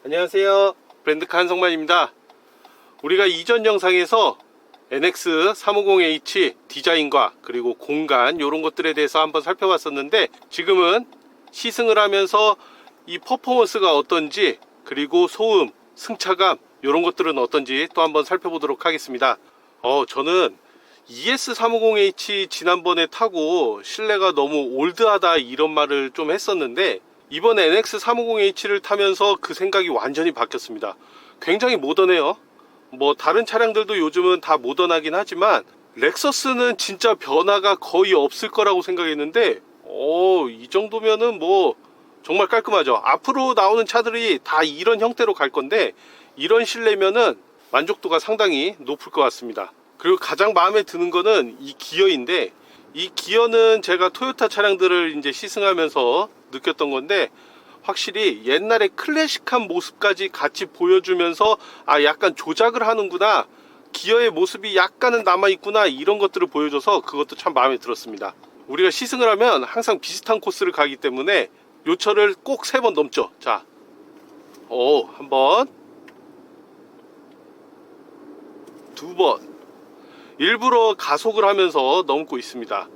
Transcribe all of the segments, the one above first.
안녕하세요, 브랜드카 한성만입니다. 우리가 이전 영상에서 NX350H 디자인과 그리고 공간 이런 것들에 대해서 한번 살펴봤었는데, 지금은 시승을 하면서 이 퍼포먼스가 어떤지, 그리고 소음, 승차감 이런 것들은 어떤지 또 한번 살펴보도록 하겠습니다. 저는 ES350H 지난번에 타고 실내가 너무 올드하다 이런 말을 좀 했었는데, 이번에 NX350H를 타면서 그 생각이 완전히 바뀌었습니다. 굉장히 모던해요. 뭐 다른 차량들도 요즘은 다 모던하긴 하지만 렉서스는 진짜 변화가 거의 없을 거라고 생각했는데, 이 정도면은 뭐 정말 깔끔하죠. 앞으로 나오는 차들이 다 이런 형태로 갈 건데, 이런 실내면은 만족도가 상당히 높을 것 같습니다. 그리고 가장 마음에 드는 거는 이 기어인데, 이 기어는 제가 토요타 차량들을 이제 시승하면서 느꼈던 건데, 확실히 옛날의 클래식한 모습까지 같이 보여주면서 약간 조작을 하는구나, 기어의 모습이 약간은 남아있구나, 이런 것들을 보여줘서 그것도 참 마음에 들었습니다. 우리가 시승을 하면 항상 비슷한 코스를 가기 때문에 요철을 꼭 3번 넘죠. 자, 한번, 2번, 일부러 가속을 하면서 넘고 있습니다.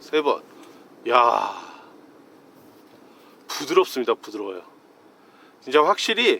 3번. 야, 부드럽습니다. 부드러워요. 진짜 확실히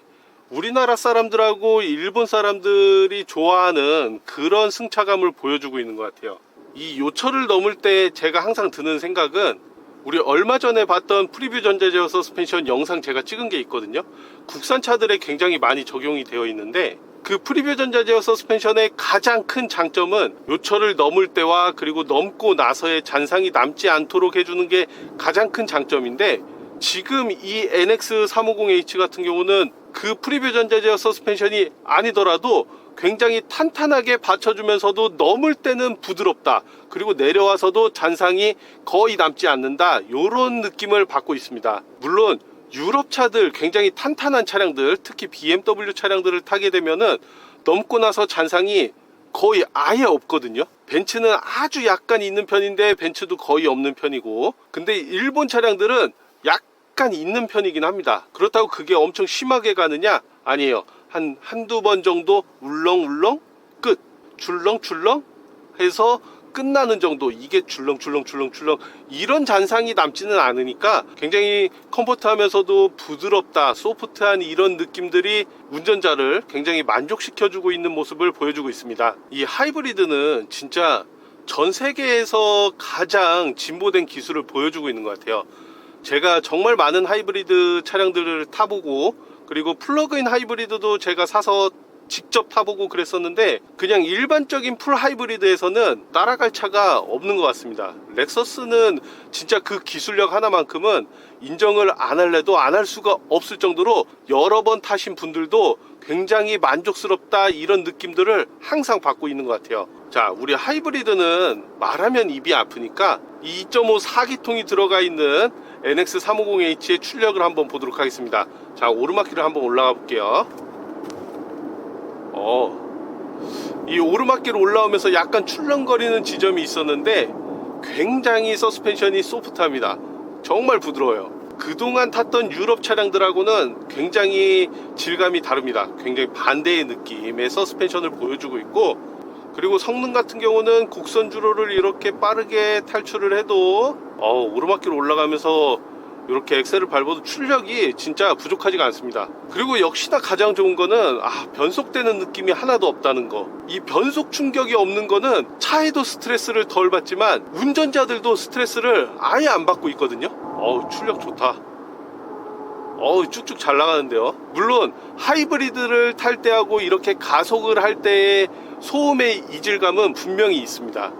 우리나라 사람들하고 일본 사람들이 좋아하는 그런 승차감을 보여주고 있는 것 같아요. 이 요철을 넘을 때 제가 항상 드는 생각은, 우리 얼마 전에 봤던 프리뷰 전자제어 서스펜션 영상 제가 찍은 게 있거든요. 국산 차들에 굉장히 많이 적용이 되어 있는데, 그 프리뷰 전자제어 서스펜션의 가장 큰 장점은 요철을 넘을 때와 그리고 넘고 나서의 잔상이 남지 않도록 해주는 게 가장 큰 장점인데, 지금 이 NX350H 같은 경우는 그 프리뷰 전자제어 서스펜션이 아니더라도 굉장히 탄탄하게 받쳐주면서도 넘을 때는 부드럽다, 그리고 내려와서도 잔상이 거의 남지 않는다, 이런 느낌을 받고 있습니다. 물론 유럽 차들, 굉장히 탄탄한 차량들, 특히 BMW 차량들을 타게 되면은 넘고 나서 잔상이 거의 아예 없거든요. 벤츠는 아주 약간 있는 편인데, 벤츠도 거의 없는 편이고, 근데 일본 차량들은 약간 있는 편이긴 합니다. 그렇다고 그게 엄청 심하게 가느냐? 아니에요. 한두 번 정도 울렁울렁 끝, 출렁출렁 해서 끝나는 정도, 이게 출렁출렁 이런 잔상이 남지는 않으니까 굉장히 컴포트하면서도 부드럽다, 소프트한 이런 느낌들이 운전자를 굉장히 만족시켜주고 있는 모습을 보여주고 있습니다. 이 하이브리드는 진짜 전 세계에서 가장 진보된 기술을 보여주고 있는 것 같아요. 제가 정말 많은 하이브리드 차량들을 타보고, 그리고 플러그인 하이브리드도 제가 사서 직접 타보고 그랬었는데, 그냥 일반적인 풀 하이브리드에서는 따라갈 차가 없는 것 같습니다. 렉서스는 진짜 그 기술력 하나만큼은 인정을 안 할래도 안 할 수가 없을 정도로 여러 번 타신 분들도 굉장히 만족스럽다, 이런 느낌들을 항상 받고 있는 것 같아요. 자, 우리 하이브리드는 말하면 입이 아프니까 2.5 4기통이 들어가 있는 NX350H의 출력을 한번 보도록 하겠습니다. 자, 오르막길을 한번 올라가 볼게요. 이 오르막길 올라오면서 약간 출렁거리는 지점이 있었는데, 굉장히 서스펜션이 소프트합니다. 정말 부드러워요. 그동안 탔던 유럽 차량들하고는 굉장히 질감이 다릅니다. 굉장히 반대의 느낌의 서스펜션을 보여주고 있고, 그리고 성능 같은 경우는 곡선 주로를 이렇게 빠르게 탈출을 해도 오르막길 올라가면서 이렇게 엑셀을 밟아도 출력이 진짜 부족하지가 않습니다. 그리고 역시나 가장 좋은 거는 변속되는 느낌이 하나도 없다는 거. 이 변속 충격이 없는 거는 차에도 스트레스를 덜 받지만 운전자들도 스트레스를 아예 안 받고 있거든요. 출력 좋다. 쭉쭉 잘 나가는데요. 물론 하이브리드를 탈 때하고 이렇게 가속을 할 때의 소음의 이질감은 분명히 있습니다.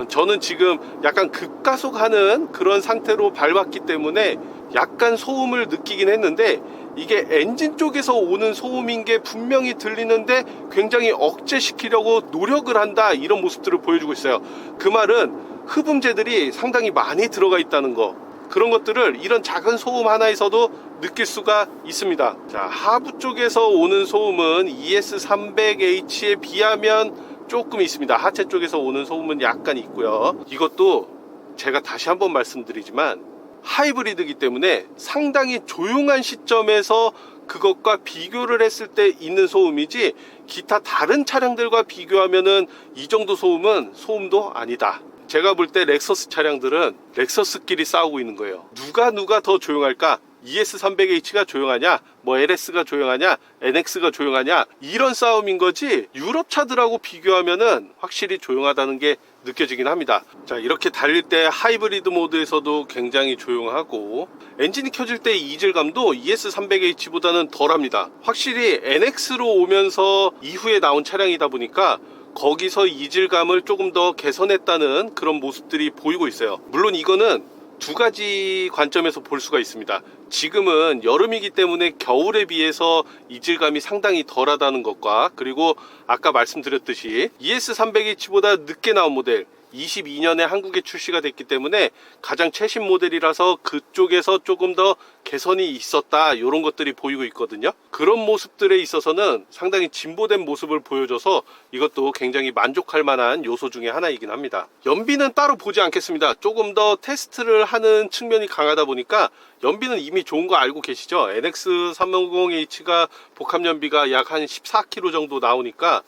저는 지금 약간 급가속하는 그런 상태로 밟았기 때문에 약간 소음을 느끼긴 했는데, 이게 엔진 쪽에서 오는 소음인 게 분명히 들리는데 굉장히 억제시키려고 노력을 한다, 이런 모습들을 보여주고 있어요. 그 말은 흡음재들이 상당히 많이 들어가 있다는 거, 그런 것들을 이런 작은 소음 하나에서도 느낄 수가 있습니다. 자, 하부 쪽에서 오는 소음은 ES300H에 비하면 조금 있습니다. 하체 쪽에서 오는 소음은 약간 있고요. 이것도 제가 다시 한번 말씀드리지만 하이브리드이기 때문에 상당히 조용한 시점에서 그것과 비교를 했을 때 있는 소음이지, 기타 다른 차량들과 비교하면은 이 정도 소음은 소음도 아니다. 제가 볼 때 렉서스 차량들은 렉서스끼리 싸우고 있는 거예요. 누가 더 조용할까? ES300H가 조용하냐, 뭐 LS가 조용하냐, NX가 조용하냐, 이런 싸움인 거지, 유럽 차들하고 비교하면은 확실히 조용하다는 게 느껴지긴 합니다. 자, 이렇게 달릴 때 하이브리드 모드에서도 굉장히 조용하고, 엔진이 켜질 때 이질감도 ES300H보다는 덜합니다. 확실히 NX로 오면서 이후에 나온 차량이다 보니까 거기서 이질감을 조금 더 개선했다는 그런 모습들이 보이고 있어요. 물론 이거는 두 가지 관점에서 볼 수가 있습니다. 지금은 여름이기 때문에 겨울에 비해서 이질감이 상당히 덜하다는 것과, 그리고 아까 말씀드렸듯이 ES300H보다 늦게 나온 모델, 22년에 한국에 출시가 됐기 때문에 가장 최신 모델이라서 그쪽에서 조금 더 개선이 있었다, 이런 것들이 보이고 있거든요. 그런 모습들에 있어서는 상당히 진보된 모습을 보여줘서 이것도 굉장히 만족할 만한 요소 중에 하나이긴 합니다. 연비는 따로 보지 않겠습니다. 조금 더 테스트를 하는 측면이 강하다 보니까 연비는 이미 좋은 거 알고 계시죠? NX350H가 복합 연비가 약 한 14km 정도 나오니까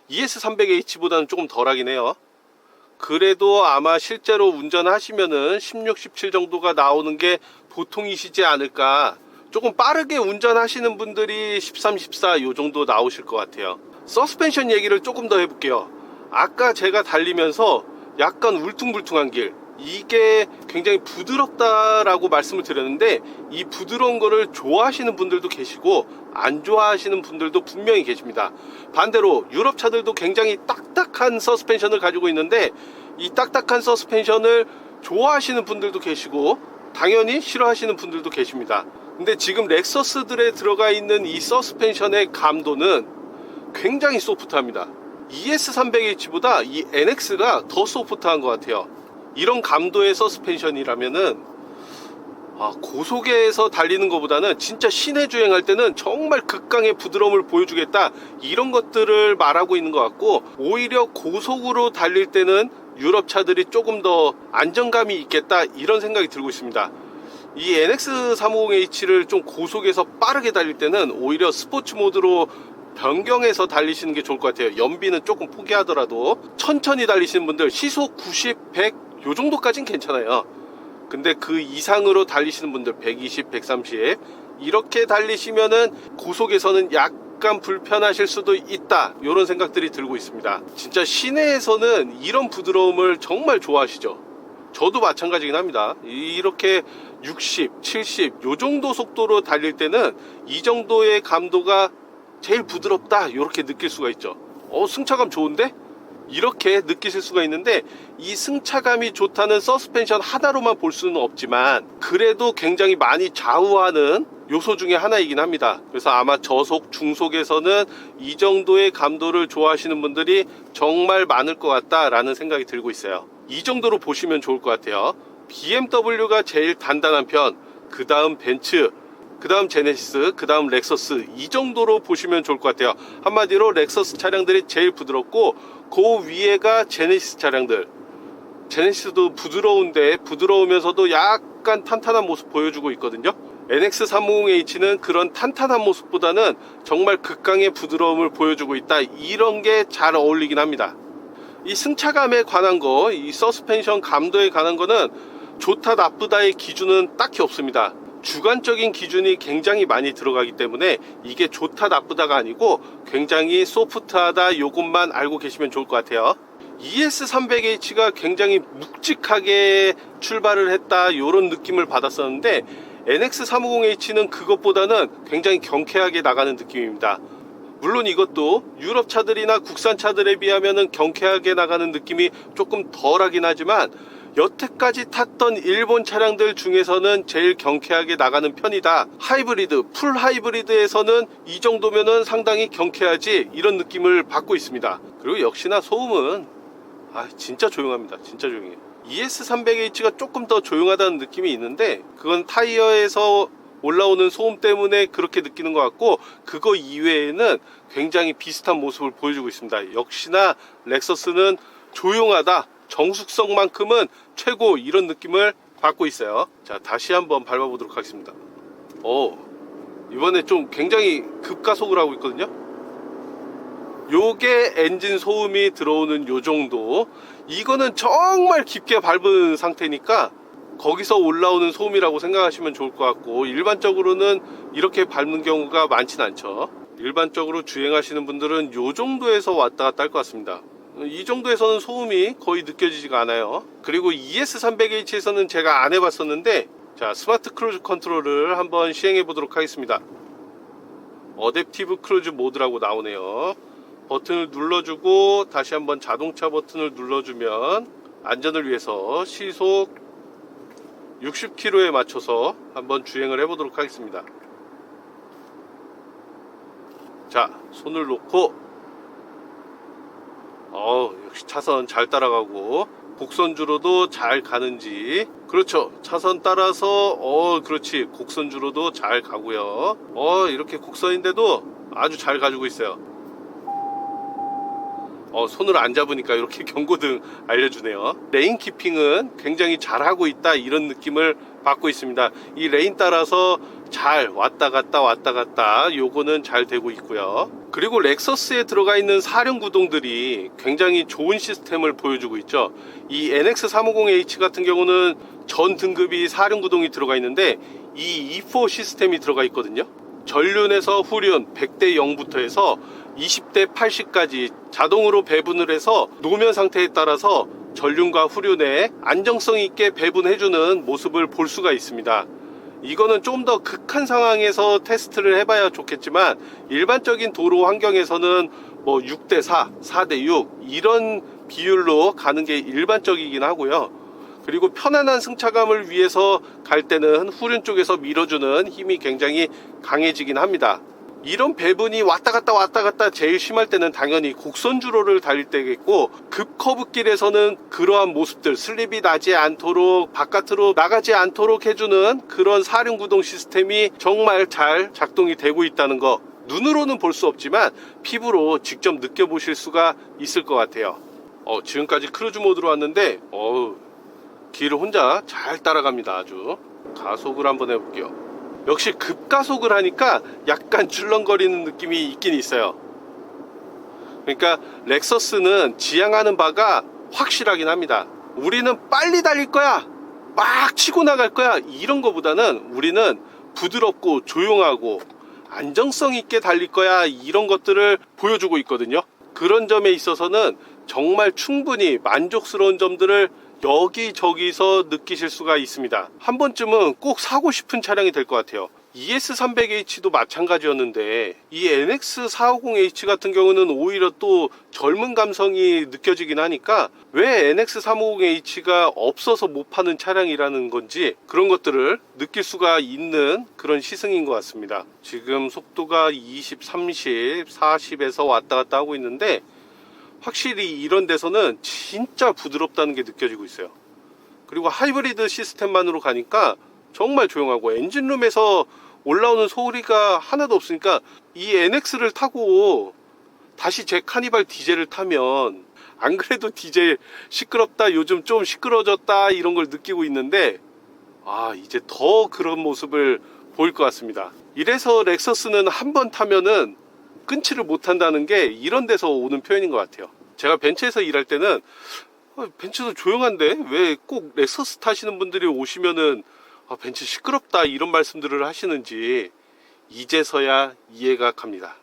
ES300H보다는 조금 덜하긴 해요. 그래도 아마 실제로 운전하시면은 16, 17 정도가 나오는 게 보통이시지 않을까. 조금 빠르게 운전하시는 분들이 13, 14 요 정도 나오실 것 같아요. 서스펜션 얘기를 조금 더 해볼게요. 아까 제가 달리면서 약간 울퉁불퉁한 길, 이게 굉장히 부드럽다라고 말씀을 드렸는데, 이 부드러운 거를 좋아하시는 분들도 계시고 안 좋아하시는 분들도 분명히 계십니다. 반대로 유럽 차들도 굉장히 딱딱한 서스펜션을 가지고 있는데, 이 딱딱한 서스펜션을 좋아하시는 분들도 계시고 당연히 싫어하시는 분들도 계십니다. 근데 지금 렉서스들에 들어가 있는 이 서스펜션의 감도는 굉장히 소프트합니다. ES300H보다 이 NX가 더 소프트한 것 같아요. 이런 감도의 서스펜션이라면은 고속에서 달리는 것보다는 진짜 시내 주행할 때는 정말 극강의 부드러움을 보여주겠다, 이런 것들을 말하고 있는 것 같고, 오히려 고속으로 달릴 때는 유럽 차들이 조금 더 안정감이 있겠다, 이런 생각이 들고 있습니다. 이 NX350H를 좀 고속에서 빠르게 달릴 때는 오히려 스포츠 모드로 변경해서 달리시는 게 좋을 것 같아요. 연비는 조금 포기하더라도 천천히 달리시는 분들, 시속 90, 100 요 정도까지는 괜찮아요. 근데 그 이상으로 달리시는 분들 120, 130 이렇게 달리시면은 고속에서는 약간 불편하실 수도 있다, 이런 생각들이 들고 있습니다. 진짜 시내에서는 이런 부드러움을 정말 좋아하시죠? 저도 마찬가지긴 합니다. 이렇게 60, 70 요 정도 속도로 달릴 때는 이 정도의 감도가 제일 부드럽다, 이렇게 느낄 수가 있죠. 승차감 좋은데? 이렇게 느끼실 수가 있는데, 이 승차감이 좋다는 서스펜션 하나로만 볼 수는 없지만 그래도 굉장히 많이 좌우하는 요소 중에 하나이긴 합니다. 그래서 아마 저속, 중속에서는 이 정도의 감도를 좋아하시는 분들이 정말 많을 것 같다라는 생각이 들고 있어요. 이 정도로 보시면 좋을 것 같아요. BMW가 제일 단단한 편, 그 다음 벤츠, 그 다음 제네시스, 그 다음 렉서스, 이 정도로 보시면 좋을 것 같아요. 한마디로 렉서스 차량들이 제일 부드럽고, 그 위에가 제네시스 차량들. 제네시스도 부드러운데 부드러우면서도 약간 탄탄한 모습 보여주고 있거든요. NX350H는 그런 탄탄한 모습보다는 정말 극강의 부드러움을 보여주고 있다, 이런 게 잘 어울리긴 합니다. 이 승차감에 관한 거, 이 서스펜션 감도에 관한 거는 좋다 나쁘다의 기준은 딱히 없습니다. 주관적인 기준이 굉장히 많이 들어가기 때문에 이게 좋다 나쁘다가 아니고 굉장히 소프트하다, 요것만 알고 계시면 좋을 것 같아요. ES300H가 굉장히 묵직하게 출발을 했다, 요런 느낌을 받았었는데, NX350H는 그것보다는 굉장히 경쾌하게 나가는 느낌입니다. 물론 이것도 유럽 차들이나 국산 차들에 비하면 경쾌하게 나가는 느낌이 조금 덜하긴 하지만, 여태까지 탔던 일본 차량들 중에서는 제일 경쾌하게 나가는 편이다. 하이브리드, 풀 하이브리드에서는 이 정도면은 상당히 경쾌하지, 이런 느낌을 받고 있습니다. 그리고 역시나 소음은 진짜 조용합니다. 진짜 조용해요. ES300H가 조금 더 조용하다는 느낌이 있는데, 그건 타이어에서 올라오는 소음 때문에 그렇게 느끼는 것 같고, 그거 이외에는 굉장히 비슷한 모습을 보여주고 있습니다. 역시나 렉서스는 조용하다, 정숙성만큼은 최고, 이런 느낌을 받고 있어요. 자, 다시 한번 밟아보도록 하겠습니다. 이번에 좀 굉장히 급가속을 하고 있거든요. 요게 엔진 소음이 들어오는 요 정도. 이거는 정말 깊게 밟은 상태니까 거기서 올라오는 소음이라고 생각하시면 좋을 것 같고, 일반적으로는 이렇게 밟는 경우가 많진 않죠. 일반적으로 주행하시는 분들은 요 정도에서 왔다 갔다 할 것 같습니다. 이 정도에서는 소음이 거의 느껴지지가 않아요. 그리고 ES300H에서는 제가 안 해봤었는데, 자, 스마트 크루즈 컨트롤을 한번 시행해 보도록 하겠습니다. 어댑티브 크루즈 모드라고 나오네요. 버튼을 눌러주고 다시 한번 자동차 버튼을 눌러주면 안전을 위해서 시속 60km에 맞춰서 한번 주행을 해 보도록 하겠습니다. 자, 손을 놓고 역시 차선 잘 따라가고, 곡선주로도 잘 가는지. 그렇죠, 차선 따라서 그렇지, 곡선주로도 잘 가고요. 이렇게 곡선인데도 아주 잘 가지고 있어요. 손을 안 잡으니까 이렇게 경고등 알려주네요. 레인 키핑은 굉장히 잘하고 있다, 이런 느낌을 받고 있습니다. 이 레인 따라서 잘 왔다 갔다 요거는 잘 되고 있고요. 그리고 렉서스에 들어가 있는 사륜 구동들이 굉장히 좋은 시스템을 보여주고 있죠. 이 NX350H 같은 경우는 전 등급이 사륜 구동이 들어가 있는데, 이 E4 시스템이 들어가 있거든요. 전륜에서 후륜 100대 0부터 해서 20대 80까지 자동으로 배분을 해서 노면 상태에 따라서 전륜과 후륜에 안정성 있게 배분해주는 모습을 볼 수가 있습니다. 이거는 좀 더 극한 상황에서 테스트를 해봐야 좋겠지만, 일반적인 도로 환경에서는 뭐 6대 4, 4대 6 이런 비율로 가는 게 일반적이긴 하고요. 그리고 편안한 승차감을 위해서 갈 때는 후륜 쪽에서 밀어주는 힘이 굉장히 강해지긴 합니다. 이런 배분이 왔다 갔다 제일 심할 때는 당연히 곡선주로를 달릴 때겠고, 급커브길에서는 그러한 모습들, 슬립이 나지 않도록 바깥으로 나가지 않도록 해주는 그런 사륜구동 시스템이 정말 잘 작동이 되고 있다는 거, 눈으로는 볼 수 없지만 피부로 직접 느껴보실 수가 있을 것 같아요. 지금까지 크루즈 모드로 왔는데 길을 혼자 잘 따라갑니다. 아주. 가속을 한번 해볼게요. 역시 급가속을 하니까 약간 출렁거리는 느낌이 있긴 있어요. 그러니까 렉서스는 지향하는 바가 확실하긴 합니다. 우리는 빨리 달릴 거야, 막 치고 나갈 거야, 이런 거보다는 우리는 부드럽고 조용하고 안정성 있게 달릴 거야, 이런 것들을 보여주고 있거든요. 그런 점에 있어서는 정말 충분히 만족스러운 점들을 여기저기서 느끼실 수가 있습니다. 한 번쯤은 꼭 사고 싶은 차량이 될 것 같아요. ES300H도 마찬가지였는데, 이 NX450H 같은 경우는 오히려 또 젊은 감성이 느껴지긴 하니까 왜 NX350H가 없어서 못 파는 차량이라는 건지, 그런 것들을 느낄 수가 있는 그런 시승인 것 같습니다. 지금 속도가 20, 30, 40에서 왔다 갔다 하고 있는데, 확실히 이런 데서는 진짜 부드럽다는 게 느껴지고 있어요. 그리고 하이브리드 시스템만으로 가니까 정말 조용하고, 엔진룸에서 올라오는 소리가 하나도 없으니까, 이 NX를 타고 다시 제 카니발 디젤을 타면, 안 그래도 디젤 시끄럽다, 요즘 좀 시끄러졌다, 이런 걸 느끼고 있는데, 이제 더 그런 모습을 보일 것 같습니다. 이래서 렉서스는 한번 타면은 끊지를 못한다는 게 이런 데서 오는 표현인 것 같아요. 제가 벤츠에서 일할 때는 벤츠도 조용한데 왜 꼭 렉서스 타시는 분들이 오시면은 벤츠 시끄럽다, 이런 말씀들을 하시는지 이제서야 이해가 갑니다.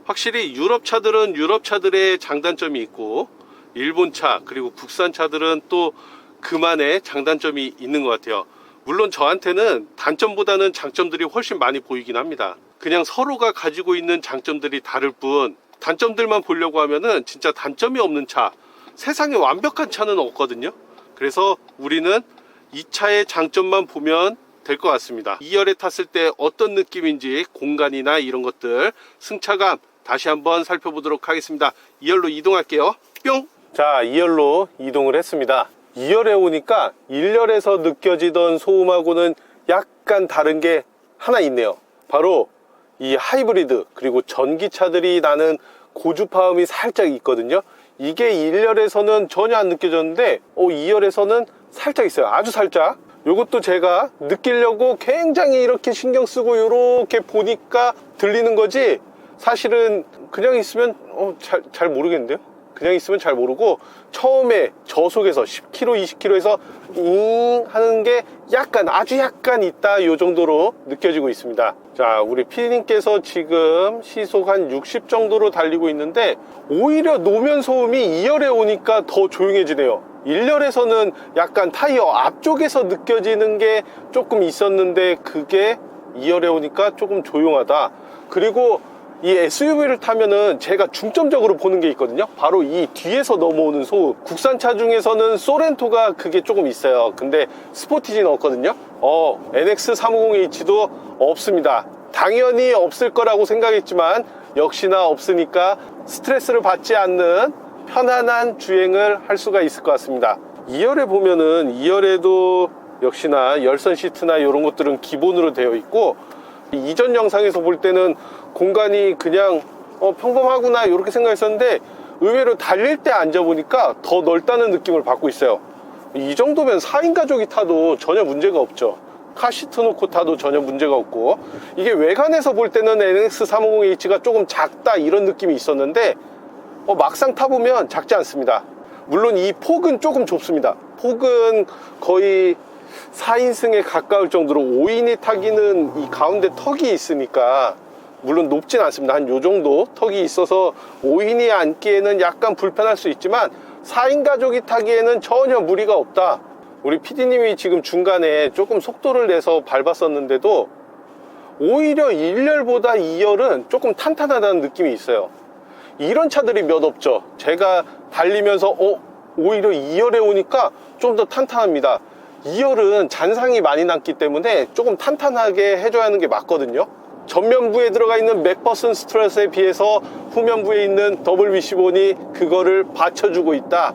확실히 유럽 차들은 유럽 차들의 장단점이 있고, 일본 차 그리고 국산 차들은 또 그만의 장단점이 있는 것 같아요. 물론 저한테는 단점보다는 장점들이 훨씬 많이 보이긴 합니다. 그냥 서로가 가지고 있는 장점들이 다를 뿐, 단점들만 보려고 하면은 진짜 단점이 없는 차, 세상에 완벽한 차는 없거든요. 그래서 우리는 이 차의 장점만 보면 될 것 같습니다. 2열에 탔을 때 어떤 느낌인지, 공간이나 이런 것들, 승차감 다시 한번 살펴보도록 하겠습니다. 2열로 이동할게요. 뿅! 자, 2열로 이동을 했습니다. 2열에 오니까 1열에서 느껴지던 소음하고는 약간 다른 게 하나 있네요. 바로 이 하이브리드 그리고 전기차들이 나는 고주파음이 살짝 있거든요. 이게 1열에서는 전혀 안 느껴졌는데 2열에서는 살짝 있어요. 아주 살짝. 요것도 제가 느끼려고 굉장히 이렇게 신경 쓰고 이렇게 보니까 들리는 거지, 사실은 그냥 있으면 잘 모르겠는데요. 그냥 있으면 잘 모르고, 처음에 저속에서 10km, 20km에서 잉 하는 게 약간, 아주 약간 있다, 요 정도로 느껴지고 있습니다. 자, 우리 피디님께서 지금 시속 한 60 정도로 달리고 있는데, 오히려 노면 소음이 2열에 오니까 더 조용해지네요. 1열에서는 약간 타이어 앞쪽에서 느껴지는 게 조금 있었는데, 그게 2열에 오니까 조금 조용하다. 그리고 이 SUV를 타면은 제가 중점적으로 보는 게 있거든요. 바로 이 뒤에서 넘어오는 소음. 국산차 중에서는 소렌토가 그게 조금 있어요. 근데 스포티지는 없거든요. NX350H도 없습니다. 당연히 없을 거라고 생각했지만 역시나 없으니까 스트레스를 받지 않는 편안한 주행을 할 수가 있을 것 같습니다. 2열에 보면은 2열에도 역시나 열선 시트나 이런 것들은 기본으로 되어 있고, 이전 영상에서 볼 때는 공간이 그냥 평범하구나 이렇게 생각했었는데, 의외로 달릴 때 앉아보니까 더 넓다는 느낌을 받고 있어요. 이 정도면 4인 가족이 타도 전혀 문제가 없죠. 카시트 놓고 타도 전혀 문제가 없고, 이게 외관에서 볼 때는 NX350H가 조금 작다 이런 느낌이 있었는데, 막상 타보면 작지 않습니다. 물론 이 폭은 조금 좁습니다. 폭은 거의 4인승에 가까울 정도로 5인이 타기는 이 가운데 턱이 있으니까, 물론 높진 않습니다. 한 요 정도 턱이 있어서 5인이 앉기에는 약간 불편할 수 있지만 4인 가족이 타기에는 전혀 무리가 없다. 우리 PD님이 지금 중간에 조금 속도를 내서 밟았었는데도 오히려 1열보다 2열은 조금 탄탄하다는 느낌이 있어요. 이런 차들이 몇 없죠. 제가 달리면서 오히려 2열에 오니까 좀 더 탄탄합니다. 2열은 잔상이 많이 남기 때문에 조금 탄탄하게 해줘야 하는 게 맞거든요. 전면부에 들어가 있는 맥퍼슨 스트러스에 비해서 후면부에 있는 WB15이 그거를 받쳐주고 있다.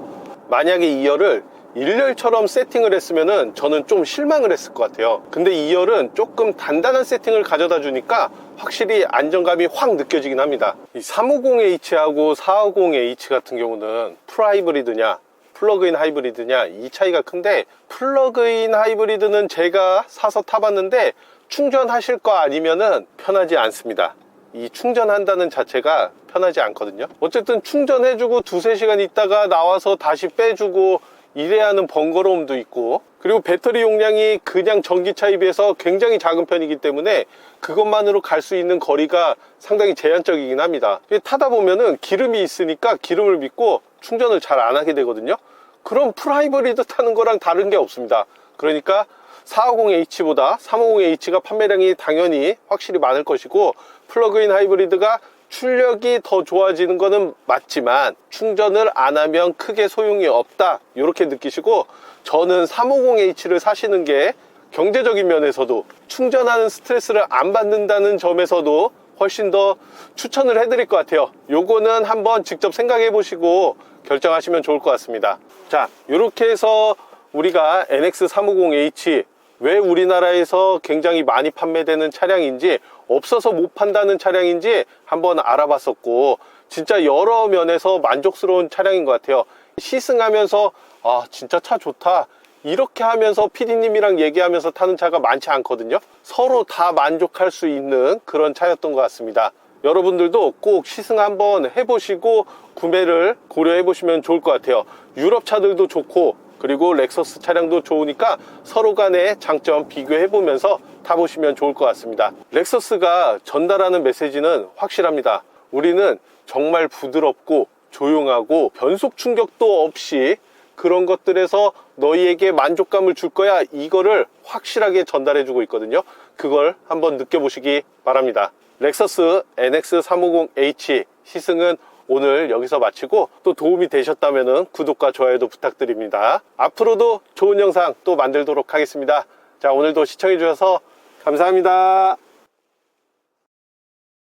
만약에 2열을 1열처럼 세팅을 했으면 저는 좀 실망을 했을 것 같아요. 근데 2열은 조금 단단한 세팅을 가져다 주니까 확실히 안정감이 확 느껴지긴 합니다. 이 350H하고 450H 같은 경우는 풀하이브리드냐 플러그인 하이브리드냐 이 차이가 큰데, 플러그인 하이브리드는 제가 사서 타봤는데 충전하실 거 아니면은 편하지 않습니다. 이 충전한다는 자체가 편하지 않거든요. 어쨌든 충전해주고 2-3시간 있다가 나와서 다시 빼주고 이래야 하는 번거로움도 있고, 그리고 배터리 용량이 그냥 전기차에 비해서 굉장히 작은 편이기 때문에 그것만으로 갈 수 있는 거리가 상당히 제한적이긴 합니다. 타다 보면은 기름이 있으니까 기름을 믿고 충전을 잘 안 하게 되거든요. 그럼 풀하이브리드 타는 거랑 다른 게 없습니다. 그러니까 450H보다 350H가 판매량이 당연히 확실히 많을 것이고, 플러그인 하이브리드가 출력이 더 좋아지는 거는 맞지만 충전을 안 하면 크게 소용이 없다, 이렇게 느끼시고, 저는 350H를 사시는 게 경제적인 면에서도 충전하는 스트레스를 안 받는다는 점에서도 훨씬 더 추천을 해드릴 것 같아요. 요거는 한번 직접 생각해 보시고 결정하시면 좋을 것 같습니다. 자, 이렇게 해서 우리가 NX350H 왜 우리나라에서 굉장히 많이 판매되는 차량인지, 없어서 못 판다는 차량인지 한번 알아봤었고, 진짜 여러 면에서 만족스러운 차량인 것 같아요. 시승하면서 진짜 차 좋다 이렇게 하면서 PD님이랑 얘기하면서 타는 차가 많지 않거든요. 서로 다 만족할 수 있는 그런 차였던 것 같습니다. 여러분들도 꼭 시승 한번 해보시고 구매를 고려해 보시면 좋을 것 같아요. 유럽 차들도 좋고, 그리고 렉서스 차량도 좋으니까 서로 간의 장점 비교해 보면서 타보시면 좋을 것 같습니다. 렉서스가 전달하는 메시지는 확실합니다. 우리는 정말 부드럽고 조용하고 변속 충격도 없이 그런 것들에서 너희에게 만족감을 줄 거야, 이거를 확실하게 전달해 주고 있거든요. 그걸 한번 느껴보시기 바랍니다. 렉서스 NX350H 시승은 오늘 여기서 마치고, 또 도움이 되셨다면 구독과 좋아요도 부탁드립니다. 앞으로도 좋은 영상 또 만들도록 하겠습니다. 자, 오늘도 시청해 주셔서 감사합니다.